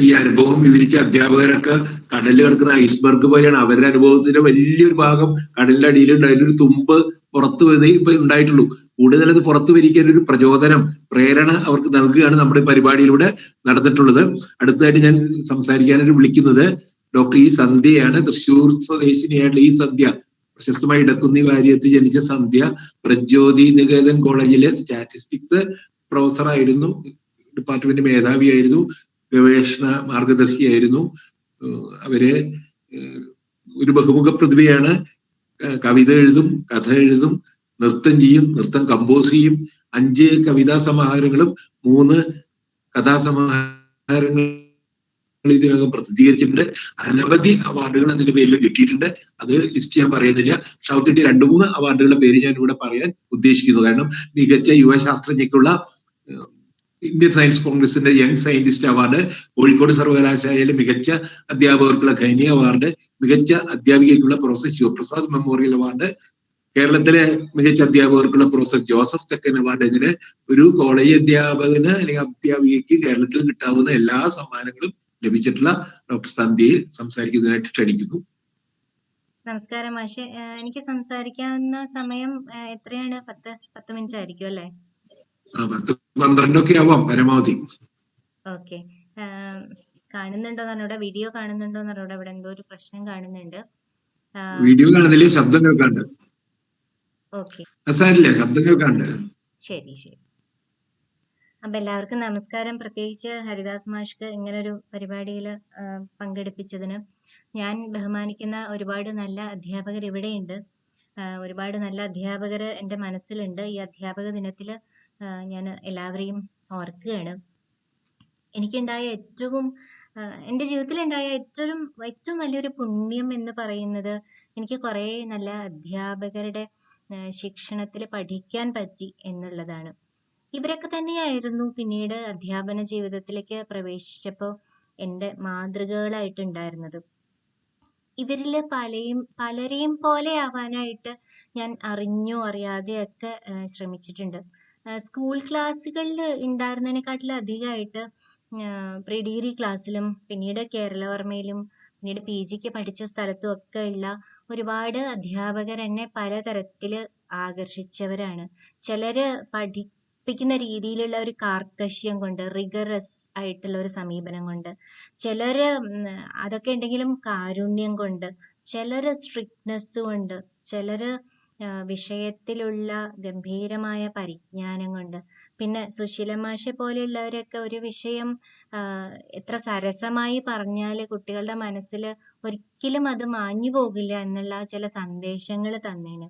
ഈ അനുഭവം വിവരിച്ച അധ്യാപകരൊക്കെ കടലിൽ കിടക്കുന്ന ഐസ്ബർഗ് പോലെയാണ്. അവരുടെ അനുഭവത്തിന്റെ വലിയൊരു ഭാഗം കടലിന്റെ അടിയിലുണ്ട്. അതിലൊരു തുമ്പ് പുറത്തു വന്നേ ഇപ്പൊ ഉണ്ടായിട്ടുള്ളൂ. കൂടുതൽ അത് പുറത്തു വരിക്കാൻ ഒരു പ്രചോദനം, പ്രേരണ അവർക്ക് നൽകുകയാണ് നമ്മുടെ പരിപാടിയിലൂടെ നടന്നിട്ടുള്ളത്. അടുത്തതായിട്ട് ഞാൻ സംസാരിക്കാനായിട്ട് വിളിക്കുന്നത് ഡോക്ടർ ഇ സന്ധ്യയാണ്. തൃശ്ശൂർ സ്വദേശിനിയായിട്ടുള്ള ഈ സന്ധ്യ, പ്രശസ്തമായ ഇടക്കുന്നി വാര്യത്ത് ജനിച്ച സന്ധ്യ പ്രജ്യോതി നികേതൻ കോളേജിലെ സ്റ്റാറ്റിസ്റ്റിക്സ് പ്രൊഫസറായിരുന്നു, ഡിപ്പാർട്ട്മെന്റ് മേധാവിയായിരുന്നു, ഗവേഷണ മാർഗദർശിയായിരുന്നു. അവര് ഒരു ബഹുമുഖ പ്രതിഭയാണ്. കവിത എഴുതും, കഥ എഴുതും, നൃത്തം ചെയ്യും, നൃത്തം കമ്പോസ് ചെയ്യും. 5 കവിതാ സമാഹാരങ്ങളും 3 കഥാസമാഹാരങ്ങൾ ഇതിനകം പ്രസിദ്ധീകരിച്ചിട്ടുണ്ട്. അനവധി അവാർഡുകൾ അതിന്റെ പേരിൽ കിട്ടിയിട്ടുണ്ട്. അത് ലിസ്റ്റ് ഞാൻ പറയുന്നില്ല. പക്ഷെ അവർക്ക് കിട്ടിയ 2-3 അവാർഡുകളുടെ പേര് ഞാൻ ഇവിടെ പറയാൻ ഉദ്ദേശിക്കുന്നു. കാരണം മികച്ച യുവശാസ്ത്രജ്ഞയ്ക്കുള്ള ഇന്ത്യൻ സയൻസ് കോൺഗ്രസിന്റെ യങ് സയന്റിസ്റ്റ് അവാർഡ്, കോഴിക്കോട് സർവകലാശാലയിലെ മികച്ച അധ്യാപകർക്കുള്ള ഖൈനി അവാർഡ്, മികച്ച അധ്യാപികയ്ക്കുള്ള പ്രൊഫസർ ശിവപ്രസാദ് മെമ്മോറിയൽ അവാർഡ്, കേരളത്തിലെ മികച്ച അധ്യാപകർക്കുള്ള പ്രൊഫസർ ജോസഫ് സെക്കൻഡ് അവാർഡ്, ഇങ്ങനെ ഒരു കോളേജ് അധ്യാപകന് അല്ലെങ്കിൽ അധ്യാപികയ്ക്ക് കേരളത്തിൽ കിട്ടാവുന്ന എല്ലാ സമ്മാനങ്ങളും ലഭിച്ചിട്ടുള്ള ഡോക്ടർ സന്ധ്യയിൽ സംസാരിക്കുന്നതിനായിട്ട് ക്ഷണിക്കുന്നു. നമസ്കാരം മാഷെ. എനിക്ക് സംസാരിക്കാവുന്ന സമയം എത്രയാണ്? 10 മിനിറ്റ് ആയിരിക്കും അല്ലേ? 10-12 ആവാം പരമാവധി. ഓക്കെ. കാണുന്നുണ്ടോന്നറിഞ്ഞൂടാ, വീഡിയോ കാണുന്നുണ്ടോന്നറിഞ്ഞൂടാ. ഇവിടെ എന്തോ ഒരു പ്രശ്നം കാണുന്നുണ്ട്. വീഡിയോ കാണുന്നില്ലേ? ശബ്ദം കേൾക്കാണ്ട്. ഓക്കെ, സാരില്ല, ശബ്ദം കേൾക്കാണ്ട്. ശരി ശരി. അപ്പൊ എല്ലാവർക്കും നമസ്കാരം. പ്രത്യേകിച്ച് ഹരിദാസ് മാഷ്ക്ക് ഇങ്ങനൊരു പരിപാടിയിൽ പങ്കെടുപ്പിച്ചതിന്. ഞാൻ ബഹുമാനിക്കുന്ന ഒരുപാട് നല്ല അധ്യാപകർ ഇവിടെയുണ്ട്. ഒരുപാട് നല്ല അധ്യാപകർ എൻ്റെ മനസ്സിലുണ്ട്. ഈ അധ്യാപക ദിനത്തിൽ ഞാൻ എല്ലാവരെയും ഓർക്കുകയാണ്. എനിക്കുണ്ടായ എൻ്റെ ജീവിതത്തിലുണ്ടായ ഏറ്റവും വലിയൊരു പുണ്യം എന്ന് പറയുന്നത്, എനിക്ക് കുറേ നല്ല അധ്യാപകരുടെ ശിക്ഷണത്തിൽ പഠിക്കാൻ പറ്റി എന്നുള്ളതാണ്. ഇവരൊക്കെ തന്നെയായിരുന്നു പിന്നീട് അധ്യാപന ജീവിതത്തിലേക്ക് പ്രവേശിച്ചപ്പോൾ എൻ്റെ മാതൃകകളായിട്ടുണ്ടായിരുന്നത്. ഇവരിൽ പലരെയും പോലെ ആവാനായിട്ട് ഞാൻ അറിഞ്ഞോ അറിയാതെയൊക്കെ ശ്രമിച്ചിട്ടുണ്ട്. സ്കൂൾ ക്ലാസ്സുകളിൽ ഉണ്ടായിരുന്നതിനെക്കാട്ടിലും അധികമായിട്ട് പ്രീ ഡിഗ്രി ക്ലാസ്സിലും പിന്നീട് കേരളവർമ്മയിലും പിന്നീട് PGക്ക് പഠിച്ച സ്ഥലത്തും ഒക്കെ ഉള്ള ഒരുപാട് അധ്യാപകർ എന്നെ പലതരത്തിൽ ആകർഷിച്ചവരാണ്. ചിലര് പഠിപ്പിക്കുന്ന രീതിയിലുള്ള ഒരു കാർക്കശ്യം കൊണ്ട്, റിഗറസ് ആയിട്ടുള്ള ഒരു സമീപനം കൊണ്ട്, ചിലര് അതൊക്കെ ഉണ്ടെങ്കിലും കാരുണ്യം കൊണ്ട്, ചിലര് സ്ട്രിക്ട്നെസ് കൊണ്ട്, ചിലര് വിഷയത്തിലുള്ള ഗംഭീരമായ പരിജ്ഞാനം കൊണ്ട്, പിന്നെ സുശീല മാഷെ പോലെയുള്ളവരൊക്കെ ഒരു വിഷയം എത്ര സരസമായി പറഞ്ഞാൽ കുട്ടികളുടെ മനസ്സിൽ ഒരിക്കലും അത് മാഞ്ഞു പോകില്ല എന്നുള്ള ചില സന്ദേശങ്ങൾ തന്നേന്.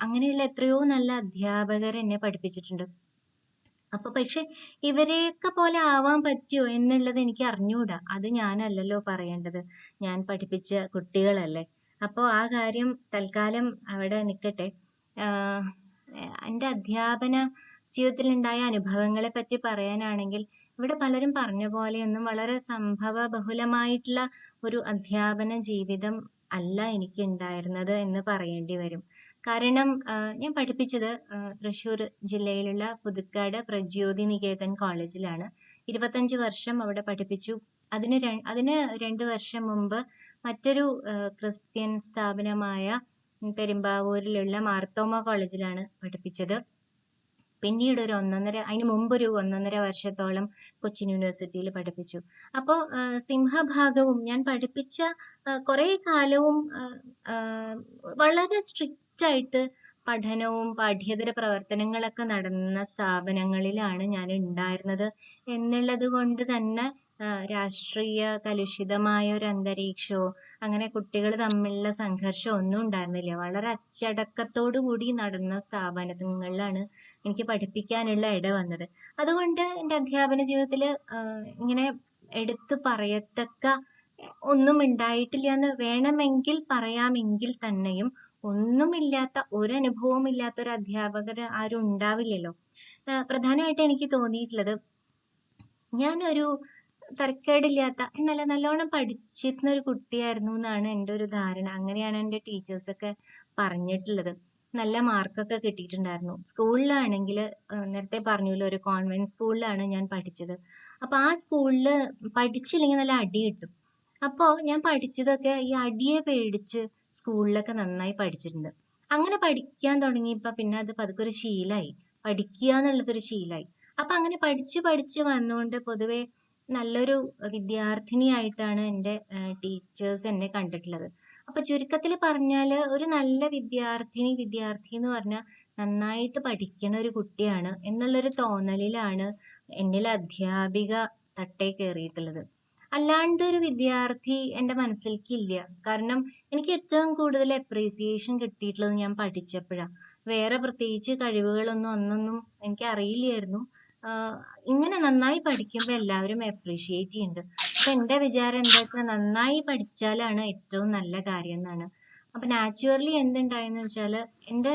അങ്ങനെയുള്ള എത്രയോ നല്ല അധ്യാപകർ എന്നെ പഠിപ്പിച്ചിട്ടുണ്ട്. അപ്പൊ പക്ഷെ ഇവരെയൊക്കെ പോലെ ആവാൻ പറ്റുമോ എന്നുള്ളത് എനിക്ക് അറിഞ്ഞൂടാ. അത് ഞാനല്ലല്ലോ പറയേണ്ടത്, ഞാൻ പഠിപ്പിച്ച കുട്ടികളല്ലേ. അപ്പോൾ ആ കാര്യം തൽക്കാലം അവിടെ നിൽക്കട്ടെ. എൻ്റെ അധ്യാപന ജീവിതത്തിലുണ്ടായ അനുഭവങ്ങളെ പറ്റി പറയാനാണെങ്കിൽ, ഇവിടെ പലരും പറഞ്ഞ പോലെയൊന്നും വളരെ സംഭവ ബഹുലമായിട്ടുള്ള ഒരു അധ്യാപന ജീവിതം അല്ല എനിക്ക് ഉണ്ടായിരുന്നത് എന്ന് പറയേണ്ടി വരും. കാരണം ഞാൻ പഠിപ്പിച്ചത് തൃശ്ശൂർ ജില്ലയിലുള്ള പുതുക്കാട് പ്രജ്യോതി നികേതൻ കോളേജിലാണ്. 25 വർഷം അവിടെ പഠിപ്പിച്ചു. അതിന് 2 വർഷം മുമ്പ് മറ്റൊരു ക്രിസ്ത്യൻ സ്ഥാപനമായ പെരുമ്പാവൂരിലുള്ള മാർത്തോമ കോളേജിലാണ് പഠിപ്പിച്ചത്. പിന്നീട് അതിന് മുമ്പൊരു 1.5 വർഷത്തോളം കൊച്ചിൻ യൂണിവേഴ്സിറ്റിയിൽ പഠിപ്പിച്ചു. അപ്പോൾ സിംഹഭാഗവും ഞാൻ പഠിപ്പിച്ച കുറേ കാലവും വളരെ സ്ട്രിക്റ്റ് ആയിട്ട് പഠനവും പാഠ്യേതര പ്രവർത്തനങ്ങളൊക്കെ നടന്ന സ്ഥാപനങ്ങളിലാണ് ഞാൻ ഉണ്ടായിരുന്നത് എന്നുള്ളത് കൊണ്ട് തന്നെ രാഷ്ട്രീയ കലുഷിതമായ ഒരു അന്തരീക്ഷമോ അങ്ങനെ കുട്ടികൾ തമ്മിലുള്ള സംഘർഷം ഒന്നും ഉണ്ടായിരുന്നില്ല. വളരെ അച്ചടക്കത്തോടു കൂടി നടന്ന സ്ഥാപനങ്ങളിലാണ് എനിക്ക് പഠിപ്പിക്കാനുള്ള ഇട വന്നത്. അതുകൊണ്ട് എൻ്റെ അധ്യാപന ജീവിതത്തിൽ ഇങ്ങനെ എടുത്തു പറയത്തക്ക ഒന്നും ഉണ്ടായിട്ടില്ല എന്ന് വേണമെങ്കിൽ പറയാമെങ്കിൽ തന്നെയും, ഒന്നുമില്ലാത്ത ഒരനുഭവവും ഇല്ലാത്ത ഒരു അധ്യാപകർ ആരും ഉണ്ടാവില്ലല്ലോ. പ്രധാനമായിട്ട് എനിക്ക് തോന്നിയിട്ടുള്ളത്, ഞാനൊരു തരക്കേടില്ലാത്ത എന്നല്ല നല്ലോണം പഠിച്ചിരുന്ന ഒരു കുട്ടിയായിരുന്നു എന്നാണ് എൻ്റെ ഒരു ധാരണ. അങ്ങനെയാണ് എൻ്റെ ടീച്ചേഴ്സൊക്കെ പറഞ്ഞിട്ടുള്ളത്. നല്ല മാർക്കൊക്കെ കിട്ടിയിട്ടുണ്ടായിരുന്നു. സ്കൂളിലാണെങ്കിൽ നേരത്തെ പറഞ്ഞല്ലോ, ഒരു കോൺവെന്റ് സ്കൂളിലാണ് ഞാൻ പഠിച്ചത്. അപ്പൊ ആ സ്കൂളിൽ പഠിച്ചില്ലെങ്കിൽ നല്ല അടി കിട്ടും. അപ്പോൾ ഞാൻ പഠിച്ചതൊക്കെ ഈ അടിയെ പേടിച്ച് സ്കൂളിലൊക്കെ നന്നായി പഠിച്ചിട്ടുണ്ട്. അങ്ങനെ പഠിക്കാൻ തുടങ്ങിയപ്പോൾ പിന്നെ അത് പതുക്കെ ഒരു ശീലമായി. പഠിക്കുക എന്നുള്ളതൊരു ശീലമായി. അപ്പൊ അങ്ങനെ പഠിച്ച് പഠിച്ച് വന്നുകൊണ്ട് പൊതുവെ നല്ലൊരു വിദ്യാർത്ഥിനിയായിട്ടാണ് എൻ്റെ ടീച്ചേഴ്സ് എന്നെ കണ്ടിട്ടുള്ളത്. അപ്പൊ ചുരുക്കത്തിൽ പറഞ്ഞാല് ഒരു നല്ല വിദ്യാർത്ഥി എന്ന് പറഞ്ഞാൽ നന്നായിട്ട് പഠിക്കണ ഒരു കുട്ടിയാണ് എന്നുള്ളൊരു തോന്നലിലാണ് എന്നിൽ അധ്യാപിക തട്ടേ കയറിയിട്ടുള്ളത്. അല്ലാണ്ട് ഒരു വിദ്യാർത്ഥി എൻ്റെ മനസ്സിലേക്കില്ല. കാരണം എനിക്ക് ഏറ്റവും കൂടുതൽ അപ്രീസിയേഷൻ കിട്ടിയിട്ടുള്ളത് ഞാൻ പഠിച്ചപ്പോഴാണ്. വേറെ പ്രത്യേകിച്ച് കഴിവുകളൊന്നും അന്നൊന്നും എനിക്ക് അറിയില്ലായിരുന്നു. ആഹ് ഇങ്ങനെ നന്നായി പഠിക്കുമ്പോൾ എല്ലാവരും അപ്രീഷിയേറ്റ് ചെയ്യുന്നുണ്ട്. അപ്പൊ എൻ്റെ വിചാരം എന്താ വെച്ചാൽ നന്നായി പഠിച്ചാലാണ് ഏറ്റവും നല്ല കാര്യം എന്നാണ്. അപ്പൊ നാച്ചുറലി എന്തുണ്ടായെന്ന് വെച്ചാല് എൻ്റെ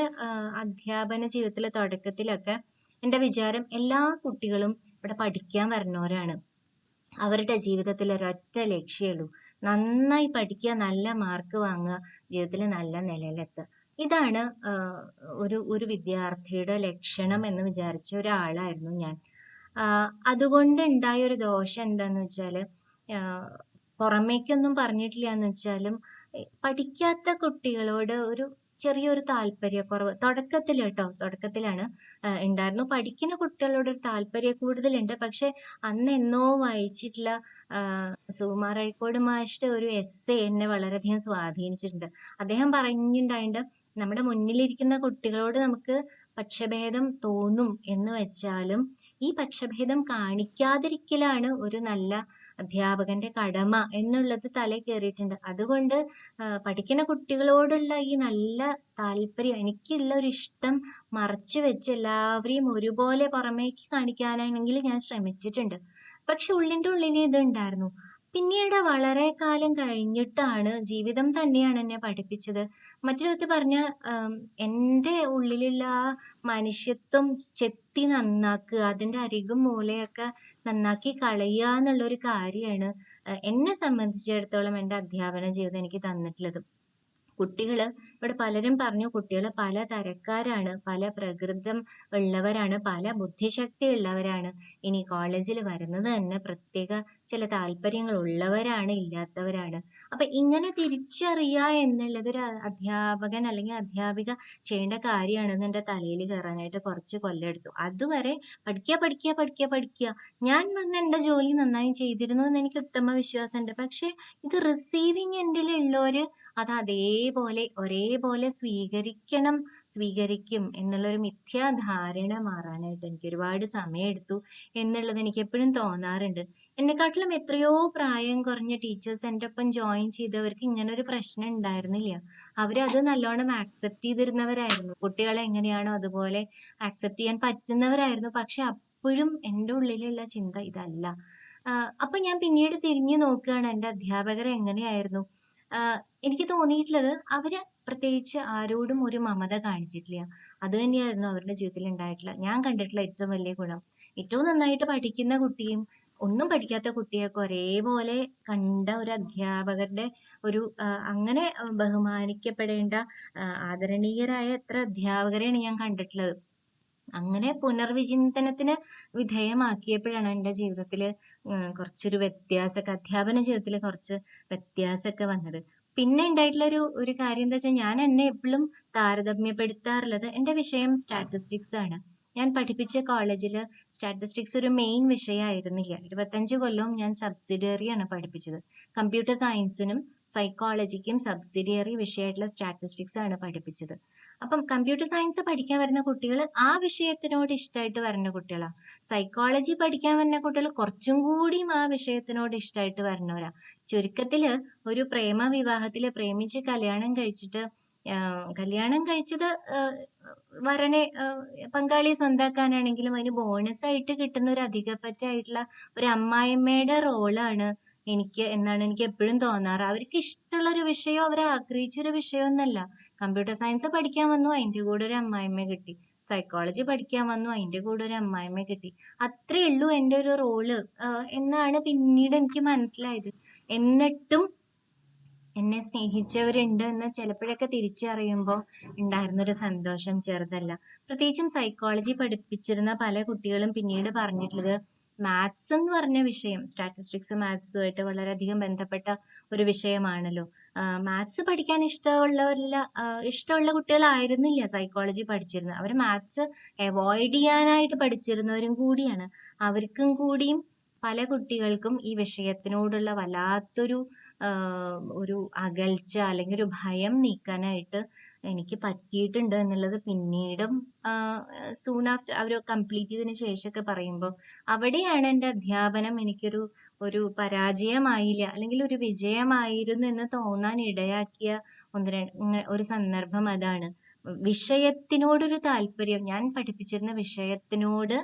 അധ്യാപന ജീവിതത്തിലെ തുടക്കത്തിലൊക്കെ എൻ്റെ വിചാരം എല്ലാ കുട്ടികളും ഇവിടെ പഠിക്കാൻ വരുന്നവരാണ്. അവരുടെ ജീവിതത്തിൽ ഒരൊറ്റ ലക്ഷ്യമുള്ളൂ, നന്നായി പഠിക്കുക, നല്ല മാർക്ക് വാങ്ങുക, ജീവിതത്തിൽ നല്ല നിലയിലെത്തുക. ഇതാണ് ഒരു ഒരു വിദ്യാർത്ഥിയുടെ ലക്ഷണം എന്ന് വിചാരിച്ച ഒരാളായിരുന്നു ഞാൻ. അതുകൊണ്ട് ഉണ്ടായ ഒരു ദോഷം എന്താന്ന് വെച്ചാല്, പുറമേക്കൊന്നും പറഞ്ഞിട്ടില്ല എന്ന് വെച്ചാലും പഠിക്കാത്ത കുട്ടികളോട് ഒരു ചെറിയൊരു താല്പര്യക്കുറവ് തുടക്കത്തിലാണ് ഉണ്ടായിരുന്നു. പഠിക്കുന്ന കുട്ടികളോട് ഒരു താല്പര്യ കൂടുതലുണ്ട്. പക്ഷെ അന്ന് എന്നോ വായിച്ചിട്ടുള്ള സുകുമാർ അഴീക്കോട് മാഷിന്റെ ഒരു എസ്സേ എന്നെ വളരെയധികം സ്വാധീനിച്ചിട്ടുണ്ട്. അദ്ദേഹം പറഞ്ഞിട്ടുണ്ടായിട്ടുണ്ട്, നമ്മുടെ മുന്നിലിരിക്കുന്ന കുട്ടികളോട് നമുക്ക് പക്ഷഭേദം തോന്നും എന്ന് വെച്ചാലും ഈ പക്ഷഭേദം കാണിക്കാതിരിക്കലാണ് ഒരു നല്ല അധ്യാപകന്റെ കടമ എന്നുള്ളത് തലയിൽ കയറിയിട്ടുണ്ട്. അതുകൊണ്ട് പഠിക്കുന്ന കുട്ടികളോടുള്ള ഈ നല്ല താല്പര്യം, എനിക്കുള്ള ഒരു ഇഷ്ടം മറച്ചു വെച്ച് എല്ലാവരെയും ഒരുപോലെ പുറമേക്ക് കാണിക്കാനാണെങ്കിൽ ഞാൻ ശ്രമിച്ചിട്ടുണ്ട്. പക്ഷെ ഉള്ളിൻ്റെ ഉള്ളിൽ ഇതുണ്ടായിരുന്നു. പിന്നീട് വളരെ കാലം കഴിഞ്ഞിട്ടാണ് ജീവിതം തന്നെയാണ് എന്നെ പഠിപ്പിച്ചത്. മറ്റൊരു വിധത്തിൽ പറഞ്ഞാൽ എൻ്റെ ഉള്ളിലുള്ള ആ മനുഷ്യത്വം ചെത്തി നന്നാക്കുക, അതിൻ്റെ അരികും മൂലയൊക്കെ നന്നാക്കി കളയുക എന്നുള്ളൊരു കാര്യമാണ് എന്നെ സംബന്ധിച്ചിടത്തോളം എൻ്റെ അധ്യാപന ജീവിതം എനിക്ക് തന്നിട്ടുള്ളത്. കുട്ടികള് ഇവിടെ പലരും പറഞ്ഞു, കുട്ടികൾ പല തരക്കാരാണ്, പല പ്രകൃതം ഉള്ളവരാണ്, പല ബുദ്ധിശക്തി ഉള്ളവരാണ്. ഇനി കോളേജിൽ വരുന്നത് തന്നെ പ്രത്യേക ചില താല്പര്യങ്ങൾ ഉള്ളവരാണ്, ഇല്ലാത്തവരാണ്. അപ്പൊ ഇങ്ങനെ തിരിച്ചറിയുക എന്നുള്ളത് ഒരു അധ്യാപകൻ അല്ലെങ്കിൽ അധ്യാപിക ചെയ്യേണ്ട കാര്യമാണെന്ന് എൻ്റെ തലയിൽ കയറാനായിട്ട് കുറച്ച് കൊല്ലെടുത്തു. അതുവരെ പഠിക്കുക പഠിക്കുക പഠിക്കുക പഠിക്കുക, ഞാൻ വന്ന് എൻ്റെ ജോലി നന്നായി ചെയ്തിരുന്നു എന്ന് എനിക്ക് ഉത്തമ വിശ്വാസമുണ്ട്. പക്ഷെ ഇത് റിസീവിങ് എൻഡിലുള്ളവര് അത് ഒരേപോലെ സ്വീകരിക്കും എന്നുള്ളൊരു മിഥ്യാധാരണ മാറാനായിട്ട് എനിക്ക് ഒരുപാട് സമയമെടുത്തു എന്നുള്ളത് എനിക്ക് എപ്പോഴും തോന്നാറുണ്ട്. എന്നെക്കാട്ടിലും എത്രയോ പ്രായം കുറഞ്ഞ ടീച്ചേഴ്സ് എൻ്റെ ഒപ്പം ജോയിൻ ചെയ്തവർക്ക് ഇങ്ങനെ ഒരു പ്രശ്നം ഉണ്ടായിരുന്നില്ല. അവരത് നല്ലോണം ആക്സെപ്റ്റ് ചെയ്തിരുന്നവരായിരുന്നു. കുട്ടികളെ എങ്ങനെയാണോ അതുപോലെ ആക്സെപ്റ്റ് ചെയ്യാൻ പറ്റുന്നവരായിരുന്നു. പക്ഷെ അപ്പോഴും എൻ്റെ ഉള്ളിലുള്ള ചിന്ത ഇതല്ല. അപ്പൊ ഞാൻ പിന്നീട് തിരിഞ്ഞു നോക്കുകയാണ്, എൻ്റെ അധ്യാപകർ എങ്ങനെയായിരുന്നു. എനിക്ക് തോന്നിയിട്ടുള്ളത് അവര് പ്രത്യേകിച്ച് ആരോടും ഒരു മമത കാണിച്ചിട്ടില്ല. അത് തന്നെയായിരുന്നു അവരുടെ ജീവിതത്തിൽ ഉണ്ടായിട്ടുള്ള ഞാൻ കണ്ടിട്ടുള്ള ഏറ്റവും വലിയ ഗുണം. ഏറ്റവും നന്നായിട്ട് പഠിക്കുന്ന കുട്ടിയും ഒന്നും പഠിക്കാത്ത കുട്ടിയൊക്കെ ഒരേപോലെ കണ്ട ഒരു അധ്യാപകരുടെ ഒരു അങ്ങനെ ബഹുമാനിക്കപ്പെടേണ്ട ആദരണീയരായ എത്ര അധ്യാപകരെയാണ് ഞാൻ കണ്ടിട്ടുള്ളത്. അങ്ങനെ പുനർവിചിന്തനത്തിന് വിധേയമാക്കിയപ്പോഴാണ് എൻ്റെ ജീവിതത്തിൽ കുറച്ചൊരു വ്യത്യാസമൊക്കെ, അധ്യാപന ജീവിതത്തിൽ കുറച്ച് വ്യത്യാസമൊക്കെ വന്നത്. പിന്നെ ഉണ്ടായിട്ടുള്ള ഒരു കാര്യം എന്താ വെച്ചാൽ, ഞാൻ എന്നെ എപ്പോഴും താരതമ്യപ്പെടുത്താറുള്ളത് എൻ്റെ വിഷയം സ്റ്റാറ്റിസ്റ്റിക്സ് ആണ്. ഞാൻ പഠിപ്പിച്ച കോളേജിൽ സ്റ്റാറ്റിസ്റ്റിക്സ് ഒരു മെയിൻ വിഷയമായിരുന്നില്ല. 25 കൊല്ലവും ഞാൻ സബ്സിഡിയറിയാണ് പഠിപ്പിച്ചത്. കമ്പ്യൂട്ടർ സയൻസിനും സൈക്കോളജിക്കും സബ്സിഡിയറി വിഷയമായിട്ടുള്ള സ്റ്റാറ്റിസ്റ്റിക്സ് ആണ് പഠിപ്പിച്ചത്. അപ്പം കമ്പ്യൂട്ടർ സയൻസ് പഠിക്കാൻ വരുന്ന കുട്ടികൾ ആ വിഷയത്തിനോട് ഇഷ്ടമായിട്ട് വരുന്ന കുട്ടികളാണ്. സൈക്കോളജി പഠിക്കാൻ വരുന്ന കുട്ടികൾ കുറച്ചും കൂടിയും ആ വിഷയത്തിനോട് ഇഷ്ടമായിട്ട് വരുന്നവരാ. ചുരുക്കത്തില് ഒരു പ്രേമ വിവാഹത്തില് പ്രേമിച്ച് കല്യാണം കഴിച്ചത് വരനെ പങ്കാളിയെ സ്വന്താക്കാനാണെങ്കിലും അതിന് ബോണസ് ആയിട്ട് കിട്ടുന്ന ഒരു അധികപ്പറ്റായിട്ടുള്ള ഒരു അമ്മായിയമ്മയുടെ റോളാണ് എനിക്ക് എന്നാണ് എനിക്ക് എപ്പോഴും തോന്നാറ്. അവർക്ക് ഇഷ്ടമുള്ള ഒരു വിഷയം, അവർ ആഗ്രഹിച്ചൊരു വിഷയമൊന്നല്ല. കമ്പ്യൂട്ടർ സയൻസ് പഠിക്കാൻ വന്നു, അതിൻ്റെ കൂടെ ഒരു അമ്മായിമ്മ കിട്ടി. സൈക്കോളജി പഠിക്കാൻ വന്നു, അതിൻ്റെ കൂടെ ഒരു അമ്മായിമ്മ കിട്ടി. അത്രേ ഉള്ളൂ എൻ്റെ ഒരു റോള് എന്നാണ് പിന്നീട് എനിക്ക് മനസ്സിലായത്. എന്നിട്ടും എന്നെ സ്നേഹിച്ചവരുണ്ട് എന്ന് ചിലപ്പോഴൊക്കെ തിരിച്ചറിയുമ്പോൾ ഉണ്ടായിരുന്നൊരു സന്തോഷം ചെറുതല്ല. പ്രത്യേകിച്ചും സൈക്കോളജി പഠിപ്പിച്ചിരുന്ന പല കുട്ടികളും പിന്നീട് പറഞ്ഞിട്ടുള്ളത് മാത്സ് എന്ന് പറഞ്ഞ വിഷയം, സ്റ്റാറ്റിസ്റ്റിക്സ് മാത്സുമായിട്ട് വളരെയധികം ബന്ധപ്പെട്ട ഒരു വിഷയമാണല്ലോ. മാത്സ് പഠിക്കാൻ ഇഷ്ടമുള്ള കുട്ടികളായിരുന്നില്ല സൈക്കോളജി പഠിച്ചിരുന്നത്. അവർ മാത്സ് അവോയ്ഡ് ചെയ്യാനായിട്ട് പഠിച്ചിരുന്നവരും കൂടിയാണ്. അവർക്കും കൂടിയും പല കുട്ടികൾക്കും ഈ വിഷയത്തിനോടുള്ള വല്ലാത്തൊരു ഒരു അകൽച്ച അല്ലെങ്കിൽ ഒരു ഭയം നീക്കാനായിട്ട് എനിക്ക് പറ്റിയിട്ടുണ്ട് എന്നുള്ളത് പിന്നീടും സൂൺ ആഫ്റ്റർ അവർ കംപ്ലീറ്റ് ചെയ്തതിന് ശേഷമൊക്കെ പറയുമ്പോൾ അവിടെയാണ് എൻ്റെ അധ്യാപനം ഒരു പരാജയമായില്ല അല്ലെങ്കിൽ ഒരു വിജയമായിരുന്നു എന്ന് തോന്നാൻ ഇടയാക്കിയ ഒരു സന്ദർഭം അതാണ്. വിഷയത്തിനോടൊരു താല്പര്യം, ഞാൻ പഠിപ്പിച്ചിരുന്ന വിഷയത്തിനോട്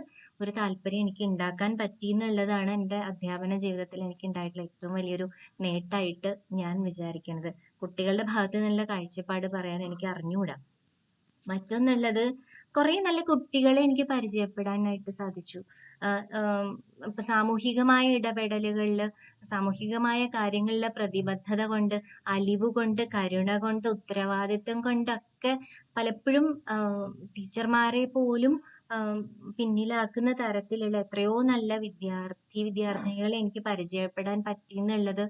ഒരു താല്പര്യം എനിക്ക് ഉണ്ടാക്കാൻ പറ്റി എന്നുള്ളതാണ് എൻ്റെ അധ്യാപന ജീവിതത്തിൽ എനിക്ക് ഉണ്ടായിട്ടുള്ള ഏറ്റവും വലിയൊരു നേട്ടമായിട്ട് ഞാൻ വിചാരിക്കുന്നത്. കുട്ടികളുടെ ഭാഗത്ത് നിന്നുള്ള കാഴ്ചപ്പാട് പറയാൻ എനിക്ക് അറിഞ്ഞുകൂടാ. മറ്റൊന്നുള്ളത്, കുറെ നല്ല കുട്ടികളെ എനിക്ക് പരിചയപ്പെടാനായിട്ട് സാധിച്ചു. ഇപ്പൊ സാമൂഹികമായ ഇടപെടലുകളിൽ, സാമൂഹികമായ കാര്യങ്ങളിലെ പ്രതിബദ്ധത കൊണ്ട്, അലിവ് കൊണ്ട്, കരുണ കൊണ്ട്, ഉത്തരവാദിത്വം കൊണ്ടൊക്കെ പലപ്പോഴും ടീച്ചർമാരെ പോലും പിന്നിലാക്കുന്ന തരത്തിലുള്ള എത്രയോ നല്ല വിദ്യാർത്ഥിനികളെ എനിക്ക് പരിചയപ്പെടാൻ പറ്റി എന്നുള്ളത്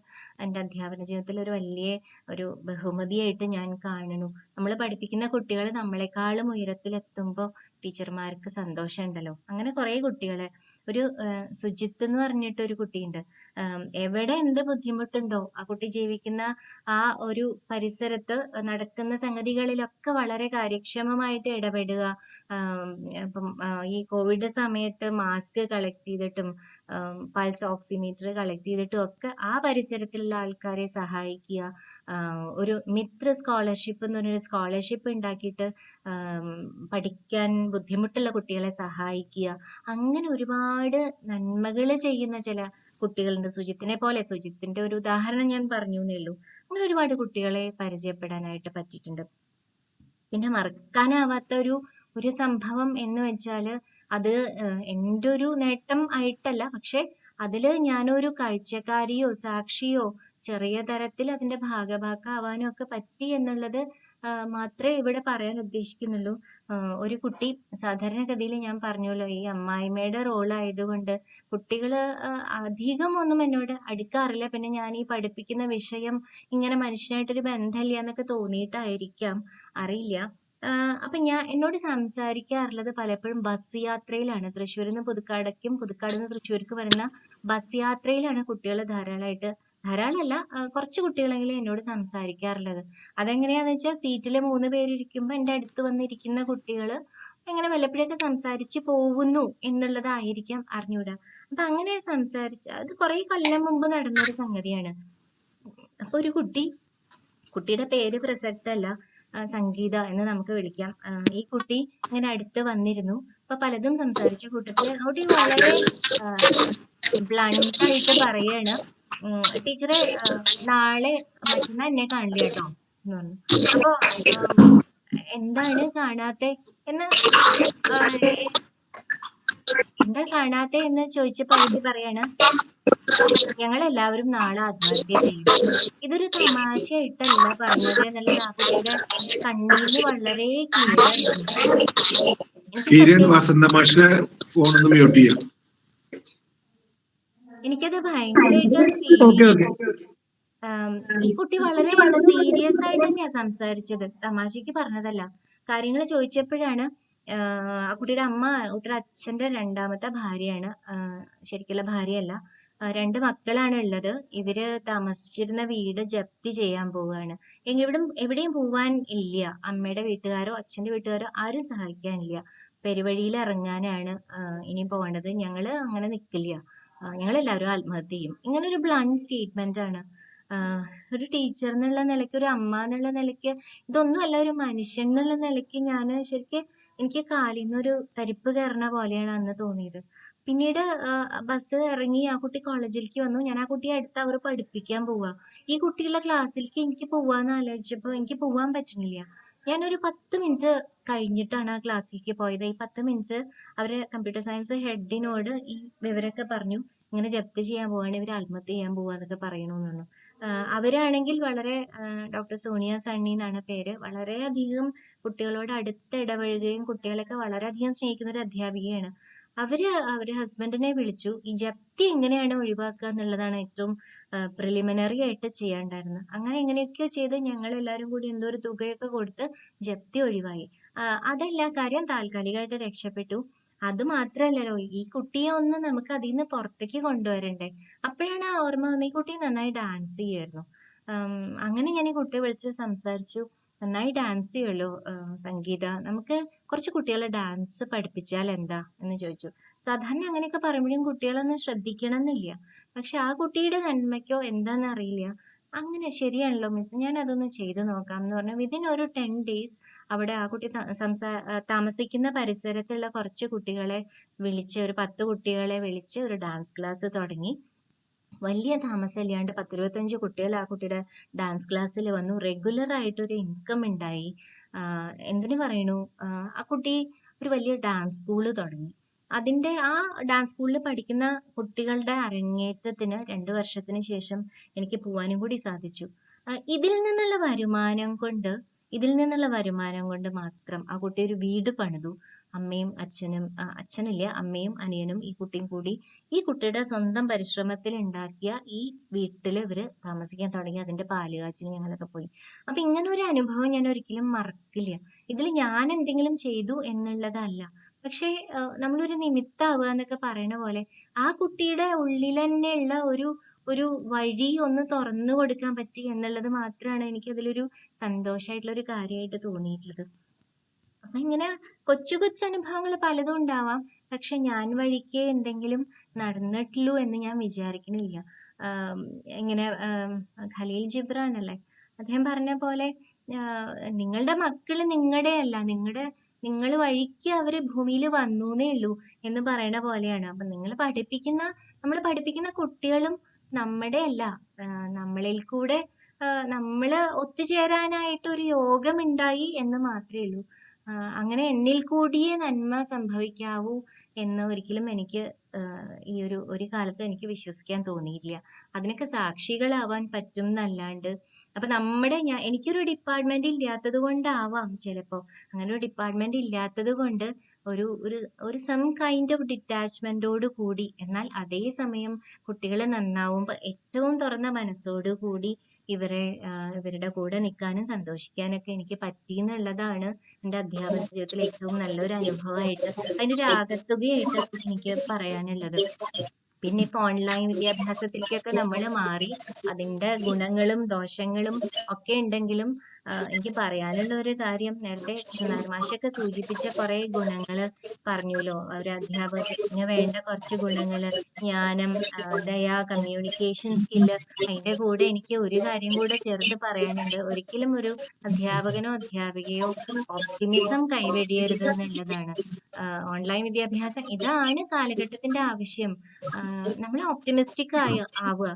എൻ്റെ അധ്യാപന ജീവിതത്തിൽ ഒരു ബഹുമതിയായിട്ട് ഞാൻ കാണുന്നു. നമ്മൾ പഠിപ്പിക്കുന്ന കുട്ടികൾ നമ്മളെക്കാളും ഉയരത്തിലെത്തുമ്പോൾ ടീച്ചർമാർക്ക് സന്തോഷമുണ്ടല്ലോ. അങ്ങനെ കുറെ കുട്ടികളെ, ഒരു സുജിത്ത് എന്ന് പറഞ്ഞിട്ട് ഒരു കുട്ടിയുണ്ട്. എവിടെ എന്ത് ബുദ്ധിമുട്ടുണ്ടോ ആ കുട്ടി ജീവിക്കുന്ന ആ ഒരു പരിസരത്ത് നടക്കുന്ന സംഗതികളിലൊക്കെ വളരെ കാര്യക്ഷമമായിട്ട് ഇടപെടുക. ഇപ്പം ഈ കോവിഡ് സമയത്ത് മാസ്ക് കളക്ട് ചെയ്തിട്ടും പൾസ് ഓക്സിമീറ്റർ കളക്ട് ചെയ്തിട്ടും ഒക്കെ ആ പരിസരത്തിലുള്ള ആൾക്കാരെ സഹായിക്കുക. ഒരു മിത്ര സ്കോളർഷിപ്പ് എന്ന് പറഞ്ഞൊരു സ്കോളർഷിപ്പ് ഉണ്ടാക്കിയിട്ട് പഠിക്കാൻ ബുദ്ധിമുട്ടുള്ള കുട്ടികളെ സഹായിക്കുക. അങ്ങനെ ഒരുപാട് നന്മകൾ ചെയ്യുന്ന ചില കുട്ടികളുണ്ട്. സുജിത്തിന്റെ ഒരു ഉദാഹരണം ഞാൻ പറഞ്ഞു എന്നേ ഉള്ളൂ. അങ്ങനെ ഒരുപാട് കുട്ടികളെ പരിചയപ്പെടാനായിട്ട് പറ്റിയിട്ടുണ്ട്. പിന്നെ മറക്കാനാവാത്ത ഒരു സംഭവം എന്ന് വെച്ചാല്, അത് എൻ്റെ ഒരു നേട്ടം ആയിട്ടല്ല, പക്ഷെ അതില് ഞാനൊരു കാഴ്ചക്കാരിയോ സാക്ഷിയോ ചെറിയ തരത്തിൽ അതിന്റെ ഭാഗഭാക്കാവാനോ ഒക്കെ പറ്റി എന്നുള്ളത് മാത്രമേ ഇവിടെ പറയാൻ ഉദ്ദേശിക്കുന്നുള്ളൂ. ഒരു കുട്ടി, സാധാരണഗതിയിൽ ഞാൻ പറഞ്ഞല്ലോ, ഈ അമ്മായിമ്മയുടെ റോൾ ആയതുകൊണ്ട് കുട്ടികള് അധികം ഒന്നും എന്നോട് അടുക്കാറില്ല. പിന്നെ ഞാൻ ഈ പഠിപ്പിക്കുന്ന വിഷയം ഇങ്ങനെ മനുഷ്യനായിട്ടൊരു ബന്ധമില്ല എന്നൊക്കെ തോന്നിയിട്ടായിരിക്കാം, അറിയില്ല. അപ്പൊ എന്നോട് സംസാരിക്കാറുള്ളത് പലപ്പോഴും ബസ് യാത്രയിലാണ്. തൃശ്ശൂരിൽ നിന്ന് പുതുക്കാടേക്കും പുതുക്കാട് നിന്ന് തൃശ്ശൂർക്ക് വരുന്ന ബസ് യാത്രയിലാണ് കുട്ടികൾ ധാരാളമല്ല, കുറച്ച് കുട്ടികളെങ്കിലും എന്നോട് സംസാരിക്കാറുള്ളത്. അതെങ്ങനെയാന്ന് വെച്ചാൽ, സീറ്റിൽ 3 പേരിരിക്കുമ്പോൾ എൻ്റെ അടുത്ത് വന്നിരിക്കുന്ന കുട്ടികൾ എങ്ങനെ വല്ലപ്പോഴൊക്കെ സംസാരിച്ച് പോകുന്നു എന്നുള്ളതായിരിക്കാം, അറിഞ്ഞൂടാ. അപ്പൊ അങ്ങനെ അത് കുറെ കൊല്ലം മുമ്പ് നടന്നൊരു സംഗതിയാണ്. അപ്പൊ ഒരു കുട്ടിയുടെ പേര് പ്രസക്തമല്ല, സംഗീത എന്ന് നമുക്ക് വിളിക്കാം. ഈ കുട്ടി ഇങ്ങനെ അടുത്ത് വന്നിരുന്നു. അപ്പൊ പലതും സംസാരിച്ച കൂട്ടത്തില് കുട്ടി വളരെ ബ്ലണ്ടായിട്ട് പറയാണ്, ടീച്ചറെ നാളെ മറ്റന്നാ എന്നെ കാണില്ല കേട്ടോ എന്ന് പറഞ്ഞു. അപ്പൊ എന്താണ് കാണാത്തെ എന്ന് ചോദിച്ചപ്പോ കുട്ടി പറയാണ്, ഞങ്ങളെല്ലാവരും നാളെ ആത്മഹത്യ ചെയ്യും. ഇതൊരു തമാശയായിട്ടല്ല പറഞ്ഞത് എന്നുള്ളത് ആ കുട്ടിയുടെ കണ്ണീരിന് വളരെ ക്ലിയർ ആയിരുന്നു. എനിക്കത് ഭയങ്കരമായിട്ട് ഫീൽ ചെയ്തു. ഈ കുട്ടി വളരെ സീരിയസ് ആയിട്ട് തന്നെയാ സംസാരിച്ചത്, തമാശക്ക് പറഞ്ഞതല്ല. കാര്യങ്ങൾ ചോദിച്ചപ്പോഴാണ് ആ കുട്ടിയുടെ അച്ഛന്റെ 2ാമത്തെ ഭാര്യയാണ്, ശരിക്കുള്ള ഭാര്യയല്ല. 2 മക്കളാണ് ഉള്ളത്. ഇവര് താമസിച്ചിരുന്ന വീട് ജപ്തി ചെയ്യാൻ പോവുകയാണ്. എവിടെയും പോവാൻ ഇല്ല, അമ്മയുടെ വീട്ടുകാരോ അച്ഛന്റെ വീട്ടുകാരോ ആരും സഹായിക്കാനില്ല. പെരുവഴിയിൽ ഇറങ്ങാനാണ് ഇനി പോകേണ്ടത്. ഞങ്ങള് അങ്ങനെ നിൽക്കില്ല, ഞങ്ങളെല്ലാവരും ആത്മഹത്യ ചെയ്യും. ഇങ്ങനെ ഒരു ബ്ലണ്ട് സ്റ്റേറ്റ്മെന്റ് ആണ്. ഒരു ടീച്ചർ എന്നുള്ള നിലയ്ക്ക്, ഒരു അമ്മ എന്നുള്ള നിലയ്ക്ക്, ഇതൊന്നും അല്ല, ഒരു മനുഷ്യൻ എന്നുള്ള നിലയ്ക്ക് എനിക്ക് കാലിൽ നിന്നൊരു തരിപ്പ് കയറണ പോലെയാണ് അന്ന് തോന്നിയത്. പിന്നീട് ബസ് ഇറങ്ങി ആ കുട്ടി കോളേജിലേക്ക് വന്നു. ഞാൻ ആ കുട്ടിയെ അടുത്ത് അവർ പഠിപ്പിക്കാൻ പോവുക. ഈ കുട്ടികളുടെ ക്ലാസ്സിലേക്ക് എനിക്ക് പോവാന്ന് ആലോചിച്ചപ്പോൾ എനിക്ക് പോവാൻ പറ്റുന്നില്ല. ഞാനൊരു 10 മിനിറ്റ് കഴിഞ്ഞിട്ടാണ് ആ ക്ലാസ്സിലേക്ക് പോയത്. ഈ 10 മിനിറ്റ് അവര് കമ്പ്യൂട്ടർ സയൻസ് ഹെഡിനോട് ഈ വിവരമൊക്കെ പറഞ്ഞു. ഇങ്ങനെ ജപ്തി ചെയ്യാൻ പോവാണ്, ഇവര് ആത്മഹത്യ ചെയ്യാൻ പോവാന്നൊക്കെ പറയണൂന്ന് പറഞ്ഞു. അവരാണെങ്കിൽ വളരെ ഡോക്ടർ സോണിയ സണ്ണി എന്നാണ് പേര്. വളരെയധികം കുട്ടികളോട് അടുത്ത് ഇടപഴകുകയും കുട്ടികളെയൊക്കെ വളരെയധികം സ്നേഹിക്കുന്ന ഒരു അധ്യാപികയാണ്. അവര് ഹസ്ബൻഡിനെ വിളിച്ചു. ഈ ജപ്തി എങ്ങനെയാണ് ഒഴിവാക്കുക എന്നുള്ളതാണ് ഏറ്റവും പ്രിലിമിനറി ആയിട്ട് ചെയ്യാണ്ടായിരുന്നത്. അങ്ങനെ എങ്ങനെയൊക്കെയോ ചെയ്ത് ഞങ്ങൾ എല്ലാവരും കൂടി എന്തോ ഒരു തുകയൊക്കെ കൊടുത്ത് ജപ്തി ഒഴിവായി. അതല്ല, കാര്യം താൽക്കാലികമായിട്ട് രക്ഷപ്പെട്ടു. അത് മാത്രല്ലല്ലോ, ഈ കുട്ടിയെ ഒന്ന് നമുക്ക് അതിൽ നിന്ന് പുറത്തേക്ക് കൊണ്ടുവരണ്ടേ. അപ്പോഴാണ് ആ ഓർമ്മ വന്നത്, ഈ കുട്ടി നന്നായി ഡാൻസ് ചെയ്യുമായിരുന്നു. അങ്ങനെ ഞാൻ ഈ കുട്ടിയെ വിളിച്ച് സംസാരിച്ചു. നന്നായി ഡാൻസ് ചെയ്യുമല്ലോ സംഗീത, നമുക്ക് കുറച്ച് കുട്ടികളെ ഡാൻസ് പഠിപ്പിച്ചാൽ എന്താ എന്ന് ചോദിച്ചു. സാധാരണ അങ്ങനെയൊക്കെ പറയുമ്പോഴും കുട്ടികളൊന്നും ശ്രദ്ധിക്കണം എന്നില്ല. പക്ഷെ ആ കുട്ടിയുടെ നന്മയ്ക്കോ എന്താണെന്ന് അറിയില്ല, അങ്ങനെ ശരിയാണല്ലോ മിസ്, ഞാൻ അതൊന്ന് ചെയ്തു നോക്കാം എന്ന് പറഞ്ഞു. വിതിൻ ഒരു 10 days അവിടെ ആ കുട്ടി താമസിക്കുന്ന പരിസരത്തുള്ള കുറച്ച് കുട്ടികളെ വിളിച്ച്, ഒരു 10 കുട്ടികളെ വിളിച്ച് ഒരു ഡാൻസ് ക്ലാസ് തുടങ്ങി. വലിയ താമസമില്ലാണ്ട് 10-25 കുട്ടികൾ ആ കുട്ടിയുടെ ഡാൻസ് ക്ലാസ്സിൽ വന്നു. റെഗുലർ ആയിട്ടൊരു ഇൻകം ഉണ്ടായി. എന്തിനു പറയണു, ആ കുട്ടി ഒരു വലിയ ഡാൻസ് സ്കൂള് തുടങ്ങി. അതിന്റെ ആ ഡാൻസ് സ്കൂളിൽ പഠിക്കുന്ന കുട്ടികളുടെ അരങ്ങേറ്റത്തിന് 2 വർഷത്തിന് ശേഷം എനിക്ക് പോവാനും കൂടി സാധിച്ചു. ഇതിൽ നിന്നുള്ള വരുമാനം കൊണ്ട് മാത്രം ആ കുട്ടി ഒരു വീട് പണിതു. അച്ഛനില്ല, അമ്മയും അനിയനും ഈ കുട്ടിയും കൂടി ഈ കുട്ടിയുടെ സ്വന്തം പരിശ്രമത്തിൽ ഉണ്ടാക്കിയ ഈ വീട്ടിൽ ഇവര് താമസിക്കാൻ തുടങ്ങി. അതിന്റെ പാലുകാച്ചിന് ഞങ്ങളൊക്കെ പോയി. അപ്പൊ ഇങ്ങനെ ഒരു അനുഭവം ഞാൻ ഒരിക്കലും മറക്കില്ല. ഇതിൽ ഞാൻ എന്തെങ്കിലും ചെയ്തു എന്നുള്ളതല്ല, പക്ഷേ നമ്മളൊരു നിമിത്താവുക എന്നൊക്കെ പറയണ പോലെ ആ കുട്ടിയുടെ ഉള്ളിൽ തന്നെയുള്ള ഒരു വഴി ഒന്ന് തുറന്നു കൊടുക്കാൻ പറ്റി എന്നുള്ളത് മാത്രമാണ് എനിക്ക് അതിലൊരു സന്തോഷമായിട്ടുള്ള ഒരു കാര്യമായിട്ട് തോന്നിയിട്ടുള്ളത്. അപ്പൊ ഇങ്ങനെ കൊച്ചു കൊച്ചു അനുഭവങ്ങൾ പലതും ഉണ്ടാവാം, പക്ഷെ ഞാൻ വഴിക്ക് എന്തെങ്കിലും നടന്നിട്ടുള്ളൂ എന്ന് ഞാൻ വിചാരിക്കണില്ല. ഇങ്ങനെ ഖലീൽ ജിബ്രാൻ അല്ലേ, അദ്ദേഹം പറഞ്ഞ പോലെ നിങ്ങളുടെ മക്കള് നിങ്ങളുടെ അല്ല, നിങ്ങൾ വഴിക്ക് അവര് ഭൂമിയിൽ വന്നൂന്നേ ഉള്ളൂ എന്ന് പറയണ പോലെയാണ്. അപ്പൊ നമ്മൾ പഠിപ്പിക്കുന്ന കുട്ടികളും നമ്മുടെ അല്ല, നമ്മളിൽ കൂടെ നമ്മള് ഒത്തുചേരാനായിട്ട് ഒരു യോഗമുണ്ടായി എന്ന് മാത്രമേ ഉള്ളൂ. അങ്ങനെ എന്നിൽ കൂടിയേ നന്മ സംഭവിക്കാവൂ എന്ന് ഒരിക്കലും എനിക്ക് ഈ ഒരു കാലത്ത് എനിക്ക് വിശ്വസിക്കാൻ തോന്നിയില്ല. അതിനൊക്കെ സാക്ഷികളാവാൻ പറ്റും എന്നല്ലാണ്ട്, അപ്പൊ എനിക്കൊരു ഡിപ്പാർട്ട്മെന്റ് ഇല്ലാത്തത് കൊണ്ടാവാം ചിലപ്പോ, അങ്ങനെ ഒരു ഡിപ്പാർട്ട്മെന്റ് ഇല്ലാത്തത് കൊണ്ട് ഒരു സം കൈൻഡ് ഓഫ് ഡിറ്റാച്ച്മെന്റോട് കൂടി, എന്നാൽ അതേസമയം കുട്ടികൾ നന്നാവുമ്പോൾ ഏറ്റവും തുറന്ന മനസ്സോടു കൂടി ഇവരുടെ കൂടെ നിൽക്കാനും സന്തോഷിക്കാനൊക്കെ എനിക്ക് പറ്റി എന്നുള്ളതാണ് എൻ്റെ അധ്യാപന ജീവിതത്തിൽ ഏറ്റവും നല്ലൊരു അനുഭവമായിട്ട്, അതിനൊരു ആകത്തുകയായിട്ട് എനിക്ക് പറയാനുള്ളത്. പിന്നെ ഇപ്പൊ ഓൺലൈൻ വിദ്യാഭ്യാസത്തിലേക്കൊക്കെ നമ്മൾ മാറി, അതിന്റെ ഗുണങ്ങളും ദോഷങ്ങളും ഒക്കെ ഉണ്ടെങ്കിലും എനിക്ക് പറയാനുള്ള ഒരു കാര്യം, നേരത്തെ കൃഷ്ണനായർ മാഷൊക്കെ സൂചിപ്പിച്ച കുറെ ഗുണങ്ങള് പറഞ്ഞുല്ലോ, ഒരു അധ്യാപകന് വേണ്ട കുറച്ച് ഗുണങ്ങള്, ജ്ഞാനം, ദയ, കമ്മ്യൂണിക്കേഷൻ സ്കില്ല്. അതിന്റെ കൂടെ എനിക്ക് ഒരു കാര്യം കൂടെ ചേർത്ത് പറയാനുണ്ട്. ഒരിക്കലും ഒരു അധ്യാപകനോ അധ്യാപികയോ ഓപ്റ്റിമിസം കൈവെടിയരുത് എന്നുള്ളതാണ്. ഓൺലൈൻ വിദ്യാഭ്യാസം ഇതാണ് കാലഘട്ടത്തിന്റെ ആവശ്യം. നമ്മൾ ഓപ്റ്റിമിസ്റ്റിക് ആവുക.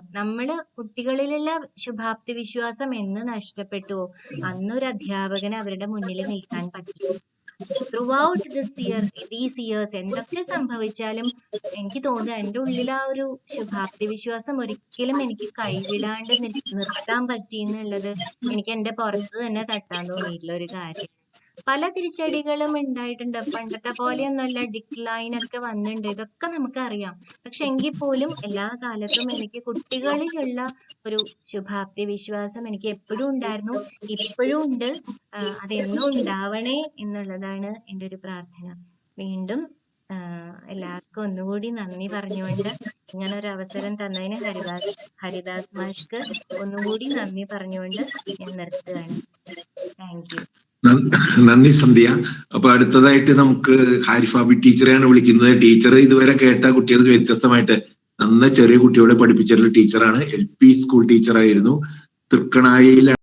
കുട്ടികളിലുള്ള ശുഭാപ്തി വിശ്വാസം എന്ന് നഷ്ടപ്പെട്ടുവോ അന്നൊരു അധ്യാപകന് അവരുടെ മുന്നിൽ നിൽക്കാൻ പറ്റും. ത്രൂ ഔട്ട് ദീസ് ഇയേഴ്സ് എന്തൊക്കെ സംഭവിച്ചാലും എനിക്ക് തോന്നുക എൻ്റെ ഉള്ളിൽ ആ ഒരു ശുഭാപ്തി വിശ്വാസം ഒരിക്കലും എനിക്ക് കൈവിടാണ്ട് നിർത്താൻ പറ്റി എന്നുള്ളത് എനിക്ക് എൻ്റെ പുറത്ത് തന്നെ തട്ടാൻ തോന്നിയിട്ടുള്ള ഒരു കാര്യം. പല തിരിച്ചടികളും ഉണ്ടായിട്ടുണ്ട്. പണ്ടത്തെ പോലെയൊന്നുമല്ല, ഡിക്ലൈൻ ഒക്കെ വന്നിട്ടുണ്ട്, ഇതൊക്കെ നമുക്കറിയാം. പക്ഷെ എങ്കിൽ പോലും എല്ലാ കാലത്തും എനിക്ക് കുട്ടികളിലുള്ള ഒരു ശുഭാപ്തി വിശ്വാസം എനിക്ക് എപ്പോഴും ഉണ്ടായിരുന്നു, ഇപ്പോഴും ഉണ്ട്. അതെന്നും ഉണ്ടാവണേ എന്നുള്ളതാണ് എൻ്റെ ഒരു പ്രാർത്ഥന. വീണ്ടും എല്ലാവർക്കും ഒന്നുകൂടി നന്ദി പറഞ്ഞുകൊണ്ട്, ഇങ്ങനെ ഒരു അവസരം തന്നതിന് ഹരിദാസ് മാഷ്ക്ക് ഒന്നുകൂടി നന്ദി പറഞ്ഞുകൊണ്ട് ഞാൻ നിർത്തുകയാണ്. Thank you. നന്ദി സന്ധ്യ. അപ്പൊ അടുത്തതായിട്ട് നമുക്ക് ഹാരിഫാബി ടീച്ചറെയാണ് വിളിക്കുന്നത്. ടീച്ചർ ഇതുവരെ കേട്ട കുട്ടികൾ വ്യത്യസ്തമായിട്ട് നന്ന ചെറിയ കുട്ടികളെ പഠിപ്പിച്ചിട്ടുള്ള ടീച്ചറാണ്. LP school ടീച്ചറായിരുന്നു. തൃക്കണായിലാണ്